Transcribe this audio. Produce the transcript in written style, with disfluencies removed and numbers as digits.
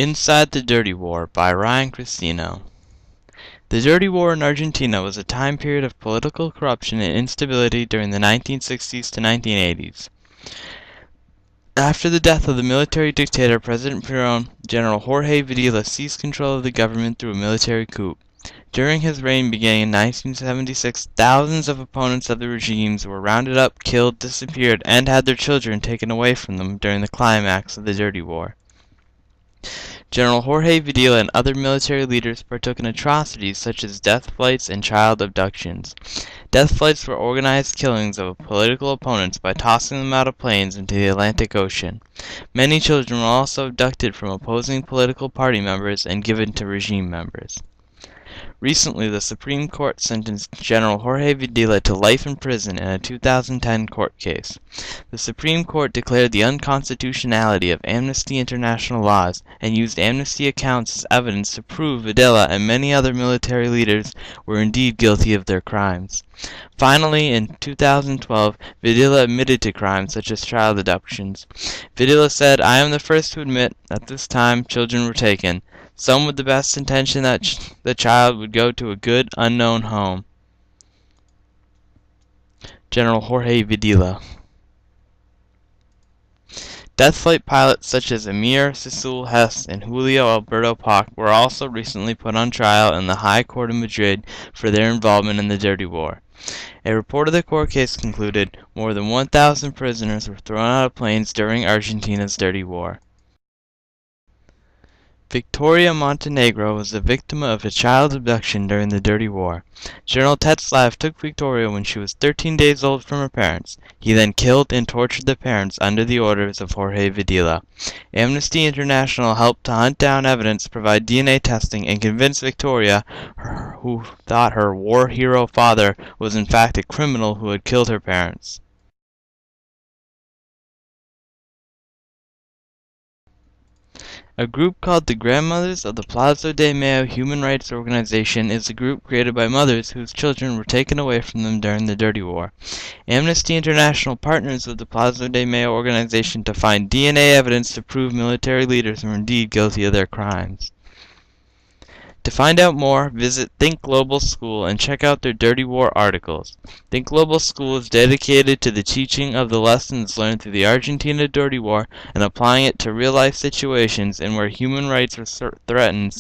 Inside the Dirty War by Ryan Cristino. The Dirty War in Argentina was a time period of political corruption and instability during the 1960s to 1980s. After the death of the military dictator President Perón, General Jorge Videla seized control of the government through a military coup. During his reign beginning in 1976, thousands of opponents of the regimes were rounded up, killed, disappeared, and had their children taken away from them during the climax of the Dirty War. General Jorge Videla and other military leaders partook in atrocities such as death flights and child abductions. Death flights were organized killings of political opponents by tossing them out of planes into the Atlantic Ocean. Many children were also abducted from opposing political party members and given to regime members. Recently, the Supreme Court sentenced General Jorge Videla to life in prison in a 2010 court case. The Supreme Court declared the unconstitutionality of Amnesty International laws and used amnesty accounts as evidence to prove Videla and many other military leaders were indeed guilty of their crimes. Finally, in 2012, Videla admitted to crimes such as child abductions. Videla said, "I am the first to admit at this time children were taken. Some with the best intention that the child would go to a good, unknown home." General Jorge Videla. Death flight pilots such as Emir Sisul Hess and Julio Alberto Pac were also recently put on trial in the High Court of Madrid for their involvement in the Dirty War. A report of the court case concluded more than 1,000 prisoners were thrown out of planes during Argentina's Dirty War. Victoria Montenegro was the victim of a child abduction during the Dirty War. General Tetzlaff took Victoria when she was 13 days old from her parents. He then killed and tortured the parents under the orders of Jorge Videla. Amnesty International helped to hunt down evidence, provide DNA testing, and convince Victoria, who thought her war hero father was in fact a criminal who had killed her parents. A group called the Grandmothers of the Plaza de Mayo Human Rights Organization is a group created by mothers whose children were taken away from them during the Dirty War. Amnesty International partners with the Plaza de Mayo organization to find DNA evidence to prove military leaders were indeed guilty of their crimes. To find out more, visit Think Global School and check out their Dirty War articles. Think Global School is dedicated to the teaching of the lessons learned through the Argentina Dirty War and applying it to real-life situations and where human rights are threatened,